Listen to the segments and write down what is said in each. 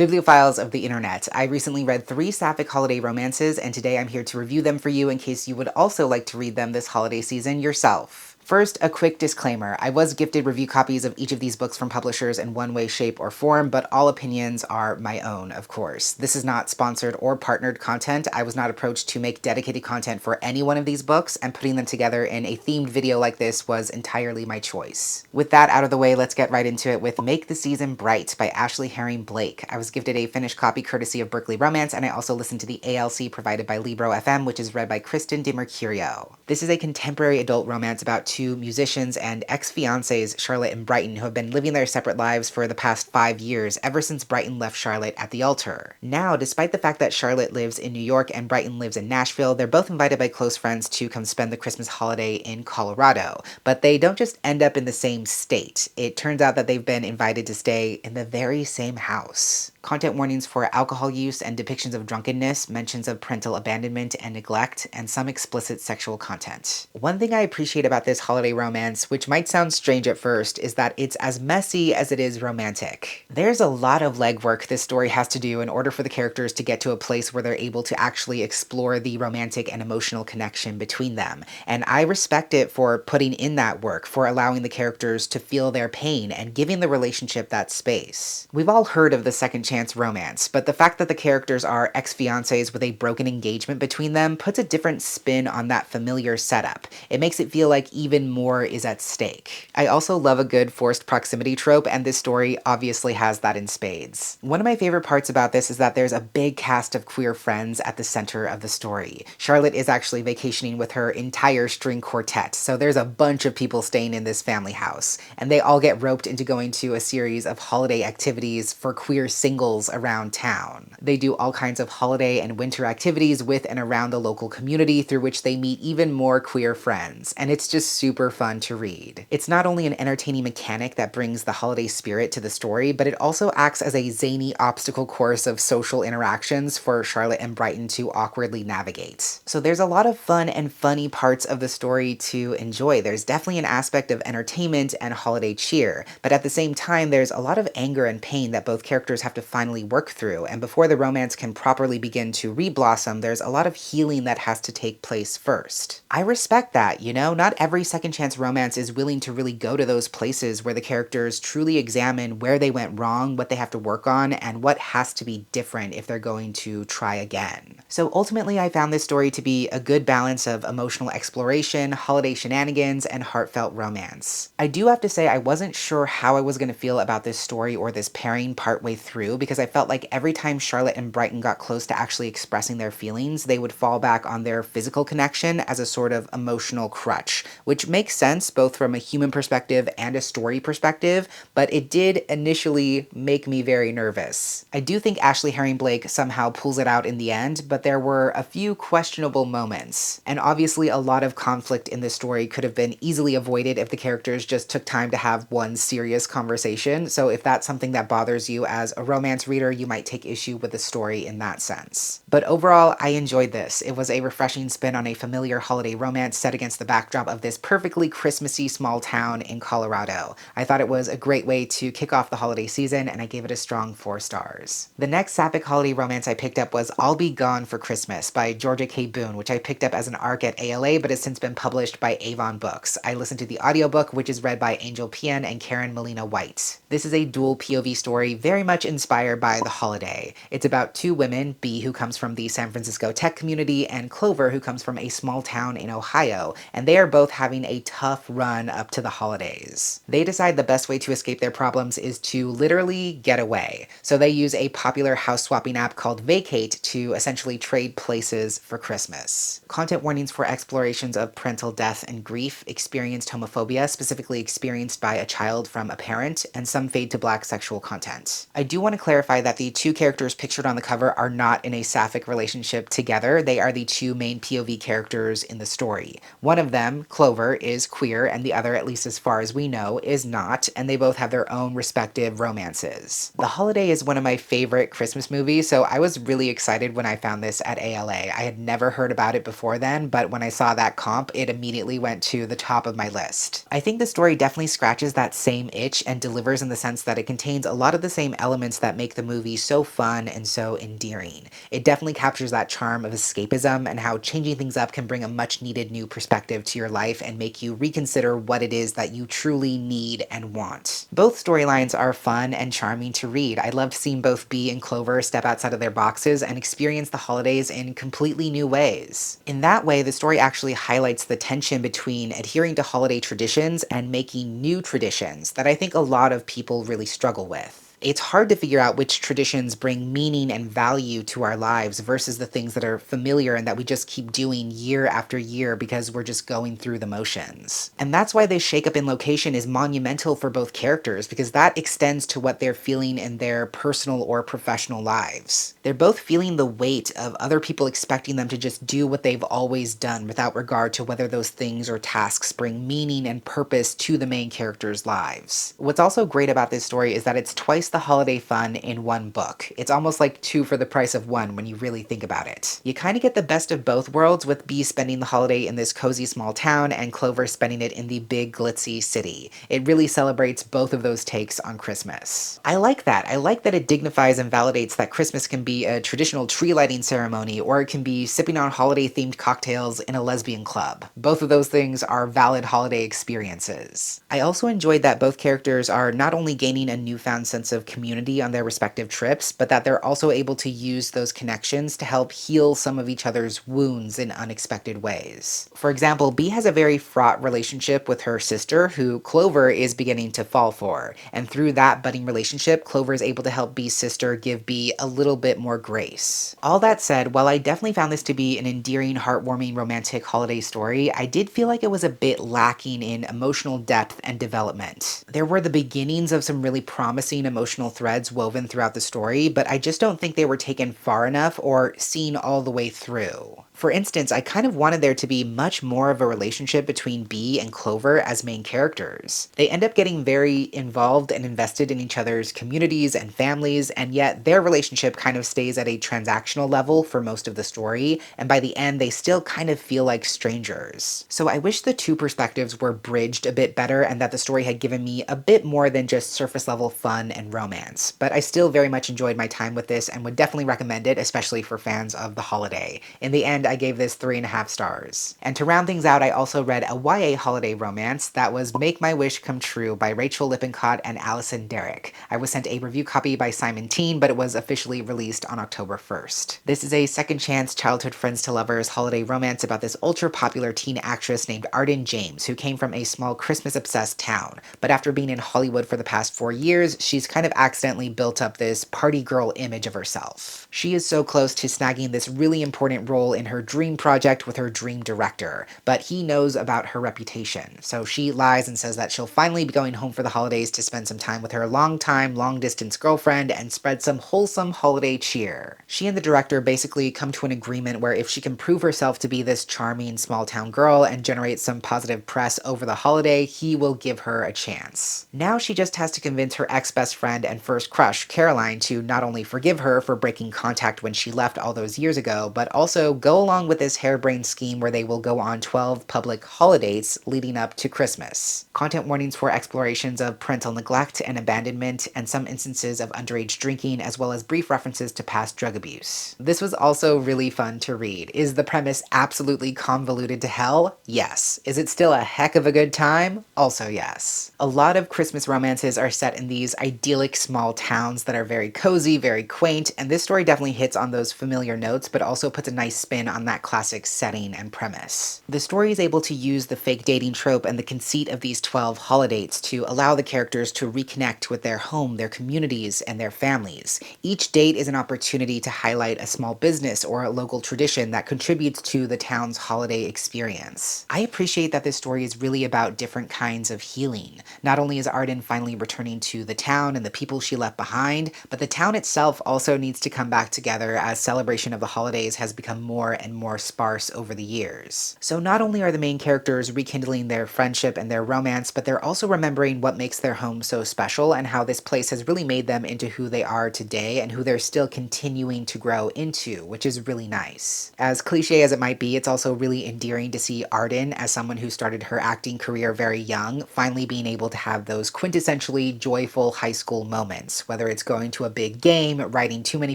Bibliophiles of the internet. I recently read 3 sapphic holiday romances, and today I'm here to review them for you in case you would also like to read them this holiday season yourself. First, a quick disclaimer. I was gifted review copies of each of these books from publishers in one way, shape, or form, but all opinions are my own, of course. This is not sponsored or partnered content. I was not approached to make dedicated content for any one of these books, and putting them together in a themed video like this was entirely my choice. With that out of the way, let's get right into it with Make the Season Bright by Ashley Herring Blake. I was gifted a finished copy courtesy of Berkeley Romance, and I also listened to the ALC provided by Libro FM, which is read by Kristen DiMercurio. This is a contemporary adult romance about two musicians and ex-fiancés, Charlotte and Brighton, who have been living their separate lives for the past 5 years, ever since Brighton left Charlotte at the altar. Now, despite the fact that Charlotte lives in New York and Brighton lives in Nashville, they're both invited by close friends to come spend the Christmas holiday in Colorado. But they don't just end up in the same state. It turns out that they've been invited to stay in the very same house. Content warnings for alcohol use and depictions of drunkenness, mentions of parental abandonment and neglect, and some explicit sexual content. One thing I appreciate about this holiday romance, which might sound strange at first, is that it's as messy as it is romantic. There's a lot of legwork this story has to do in order for the characters to get to a place where they're able to actually explore the romantic and emotional connection between them. And I respect it for putting in that work, for allowing the characters to feel their pain and giving the relationship that space. We've all heard of the second chance romance, but the fact that the characters are ex-fiancés with a broken engagement between them puts a different spin on that familiar setup. It makes it feel like even more is at stake. I also love a good forced proximity trope, and this story obviously has that in spades. One of my favorite parts about this is that there's a big cast of queer friends at the center of the story. Charlotte is actually vacationing with her entire string quartet, so there's a bunch of people staying in this family house, and they all get roped into going to a series of holiday activities for queer singles around town. They do all kinds of holiday and winter activities with and around the local community, through which they meet even more queer friends, and it's just super fun to read. It's not only an entertaining mechanic that brings the holiday spirit to the story, but it also acts as a zany obstacle course of social interactions for Charlotte and Brighton to awkwardly navigate. So there's a lot of fun and funny parts of the story to enjoy. There's definitely an aspect of entertainment and holiday cheer, but at the same time there's a lot of anger and pain that both characters have to finally work through, and before the romance can properly begin to re-blossom, there's a lot of healing that has to take place first. I respect that, you know? Not every second chance romance is willing to really go to those places where the characters truly examine where they went wrong, what they have to work on, and what has to be different if they're going to try again. So ultimately, I found this story to be a good balance of emotional exploration, holiday shenanigans, and heartfelt romance. I do have to say I wasn't sure how I was going to feel about this story or this pairing partway through, because I felt like every time Charlotte and Brighton got close to actually expressing their feelings, they would fall back on their physical connection as a sort of emotional crutch, which makes sense both from a human perspective and a story perspective, but it did initially make me very nervous. I do think Ashley Herring Blake somehow pulls it out in the end, but there were a few questionable moments, and obviously a lot of conflict in this story could have been easily avoided if the characters just took time to have one serious conversation. So if that's something that bothers you as a romance reader, you might take issue with the story in that sense. But overall, I enjoyed this. It was a refreshing spin on a familiar holiday romance set against the backdrop of this perfectly Christmassy small town in Colorado. I thought it was a great way to kick off the holiday season, and I gave it a strong 4 stars. The next sapphic holiday romance I picked up was I'll Be Gone for Christmas by Georgia K. Boone, which I picked up as an ARC at ALA, but has since been published by Avon Books. I listened to the audiobook, which is read by Angel Pien and Karen Molina White. This is a dual POV story very much inspired by the holiday. It's about 2 women, Bee, who comes from the San Francisco tech community, and Clover, who comes from a small town in Ohio, and they are both having a tough run up to the holidays. They decide the best way to escape their problems is to literally get away. So they use a popular house swapping app called Vacate to essentially trade places for Christmas. Content warnings for explorations of parental death and grief, experienced homophobia, specifically experienced by a child from a parent, and some fade to black sexual content. I do want to clarify that the 2 characters pictured on the cover are not in a sapphic relationship together. They are the 2 main POV characters in the story. One of them, Clover, is queer, and the other, at least as far as we know, is not, and they both have their own respective romances. The Holiday is one of my favorite Christmas movies, so I was really excited when I found this at ALA. I had never heard about it before then, but when I saw that comp, it immediately went to the top of my list. I think the story definitely scratches that same itch and delivers in the sense that it contains a lot of the same elements that make the movie so fun and so endearing. It definitely captures that charm of escapism and how changing things up can bring a much needed new perspective to your life and make you reconsider what it is that you truly need and want. Both storylines are fun and charming to read. I loved seeing both Bee and Clover step outside of their boxes and experience the holidays in completely new ways. In that way, the story actually highlights the tension between adhering to holiday traditions and making new traditions that I think a lot of people really struggle with. It's hard to figure out which traditions bring meaning and value to our lives versus the things that are familiar and that we just keep doing year after year because we're just going through the motions. And that's why this shakeup in location is monumental for both characters, because that extends to what they're feeling in their personal or professional lives. They're both feeling the weight of other people expecting them to just do what they've always done without regard to whether those things or tasks bring meaning and purpose to the main characters' lives. What's also great about this story is that it's twice the holiday fun in one book. It's almost like two for the price of one when you really think about it. You kind of get the best of both worlds, with Bee spending the holiday in this cozy small town and Clover spending it in the big glitzy city. It really celebrates both of those takes on Christmas. I like that. I like that it dignifies and validates that Christmas can be a traditional tree lighting ceremony, or it can be sipping on holiday themed cocktails in a lesbian club. Both of those things are valid holiday experiences. I also enjoyed that both characters are not only gaining a newfound sense of community on their respective trips, but that they're also able to use those connections to help heal some of each other's wounds in unexpected ways. For example, Bee has a very fraught relationship with her sister, who Clover is beginning to fall for, and through that budding relationship, Clover is able to help Bee's sister give Bee a little bit more grace. All that said, while I definitely found this to be an endearing, heartwarming, romantic holiday story, I did feel like it was a bit lacking in emotional depth and development. There were the beginnings of some really promising emotional threads woven throughout the story, but I just don't think they were taken far enough or seen all the way through. For instance, I kind of wanted there to be much more of a relationship between Bee and Clover as main characters. They end up getting very involved and invested in each other's communities and families, and yet their relationship kind of stays at a transactional level for most of the story, and by the end they still kind of feel like strangers. So I wish the two perspectives were bridged a bit better and that the story had given me a bit more than just surface level fun and romance. But I still very much enjoyed my time with this and would definitely recommend it, especially for fans of the holiday. In the end, I gave this 3.5 stars. And to round things out, I also read a YA holiday romance that was Make My Wish Come True by Rachel Lippincott and Allison Derrick. I was sent a review copy by Simon Teen, but it was officially released on October 1st. This is a second chance childhood friends to lovers holiday romance about this ultra-popular teen actress named Arden James, who came from a small Christmas-obsessed town. But after being in Hollywood for the past 4 years, she's kind of accidentally built up this party girl image of herself. She is so close to snagging this really important role in her dream project with her dream director, but he knows about her reputation, so she lies and says that she'll finally be going home for the holidays to spend some time with her long-time, long-distance girlfriend and spread some wholesome holiday cheer. She and the director basically come to an agreement where if she can prove herself to be this charming small-town girl and generate some positive press over the holiday, he will give her a chance. Now she just has to convince her ex-best friend and first crush, Caroline, to not only forgive her for breaking contact when she left all those years ago, but also go along with this harebrained scheme where they will go on 12 public holidays leading up to Christmas. Content warnings for explorations of parental neglect and abandonment, and some instances of underage drinking, as well as brief references to past drug abuse. This was also really fun to read. Is the premise absolutely convoluted to hell? Yes. Is it still a heck of a good time? Also yes. A lot of Christmas romances are set in these idyllic small towns that are very cozy, very quaint, and this story definitely hits on those familiar notes, but also puts a nice spin on that classic setting and premise. The story is able to use the fake dating trope and the conceit of these 12 holidays to allow the characters to reconnect with their home, their communities, and their families. Each date is an opportunity to highlight a small business or a local tradition that contributes to the town's holiday experience. I appreciate that this story is really about different kinds of healing. Not only is Arden finally returning to the town and the people she left behind, but the town itself also needs to come back together as celebration of the holidays has become more and more sparse over the years. So not only are the main characters rekindling their friendship and their romance, but they're also remembering what makes their home so special and how this place has really made them into who they are today and who they're still continuing to grow into, which is really nice. As cliche as it might be, it's also really endearing to see Arden, as someone who started her acting career very young, finally being able to have those quintessentially joyful high school moments, whether it's going to a big game, riding too many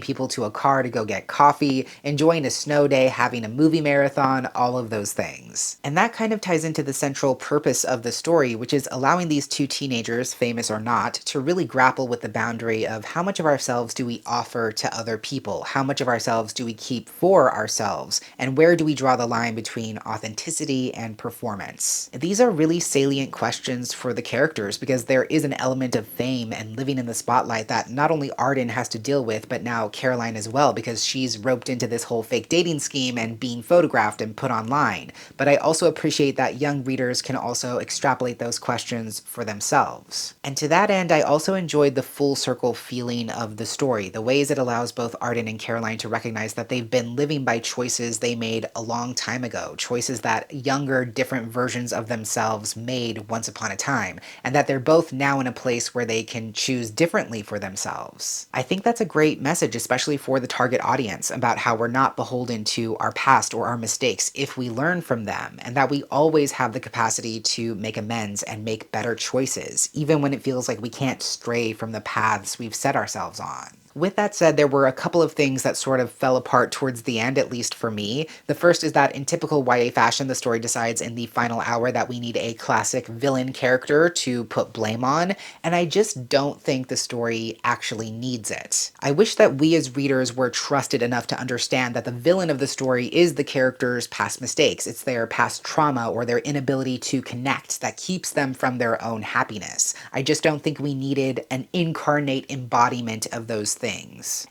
people to a car to go get coffee, enjoying a snow day, having a movie marathon, all of those things. And that kind of ties into the central purpose of the story, which is allowing these two teenagers, famous or not, to really grapple with the boundary of how much of ourselves do we offer to other people, how much of ourselves do we keep for ourselves, and where do we draw the line between authenticity and performance. These are really salient questions for the characters because there is an element of fame and living in the spotlight that not only Arden has to deal with, but now Caroline as well, because she's roped into this whole fake dating scheme and being photographed and put online. But I also appreciate that young readers can also extrapolate those questions for themselves. And to that end, I also enjoyed the full circle feeling of the story, the ways it allows both Arden and Caroline to recognize that they've been living by choices they made a long time ago, choices that younger, different versions of themselves made once upon a time, and that they're both now in a place where they can choose differently for themselves. I think that's a great message, especially for the target audience, about how we're not beholden to our past or our mistakes if we learn from them, and that we always have the capacity to make amends and make better choices, even when it feels like we can't stray from the paths we've set ourselves on. With that said, there were a couple of things that sort of fell apart towards the end, at least for me. The first is that in typical YA fashion, the story decides in the final hour that we need a classic villain character to put blame on, and I just don't think the story actually needs it. I wish that we as readers were trusted enough to understand that the villain of the story is the character's past mistakes. It's their past trauma or their inability to connect that keeps them from their own happiness. I just don't think we needed an incarnate embodiment of those things.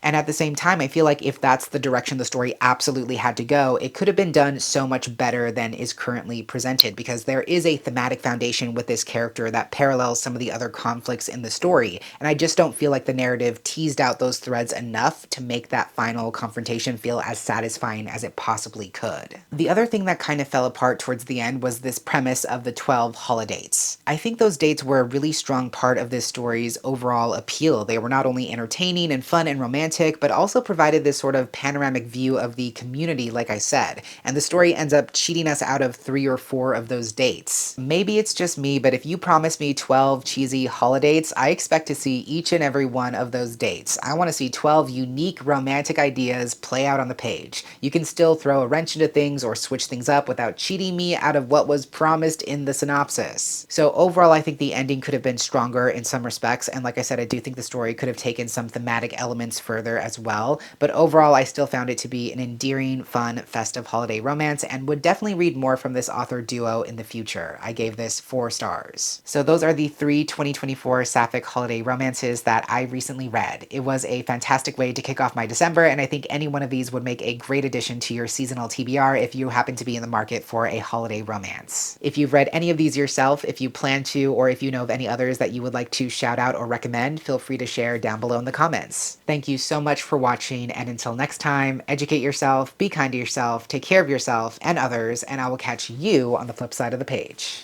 And at the same time, I feel like if that's the direction the story absolutely had to go, it could have been done so much better than is currently presented, because there is a thematic foundation with this character that parallels some of the other conflicts in the story, and I just don't feel like the narrative teased out those threads enough to make that final confrontation feel as satisfying as it possibly could. The other thing that kind of fell apart towards the end was this premise of the 12 holodates. I think those dates were a really strong part of this story's overall appeal. They were not only entertaining and fun and romantic, but also provided this sort of panoramic view of the community, like I said, and the story ends up cheating us out of 3 or 4 of those dates. Maybe it's just me, but if you promise me 12 cheesy holidates, I expect to see each and every one of those dates. I want to see 12 unique romantic ideas play out on the page. You can still throw a wrench into things or switch things up without cheating me out of what was promised in the synopsis. So overall, I think the ending could have been stronger in some respects, and like I said, I do think the story could have taken some thematic elements further as well, but overall I still found it to be an endearing, fun, festive holiday romance and would definitely read more from this author duo in the future. I gave this 4 stars. So those are the 3 2024 sapphic holiday romances that I recently read. It was a fantastic way to kick off my December, and I think any one of these would make a great addition to your seasonal TBR if you happen to be in the market for a holiday romance. If you've read any of these yourself, if you plan to, or if you know of any others that you would like to shout out or recommend, feel free to share down below in the comments. Thank you so much for watching, and until next time, educate yourself, be kind to yourself, take care of yourself and others, and I will catch you on the flip side of the page.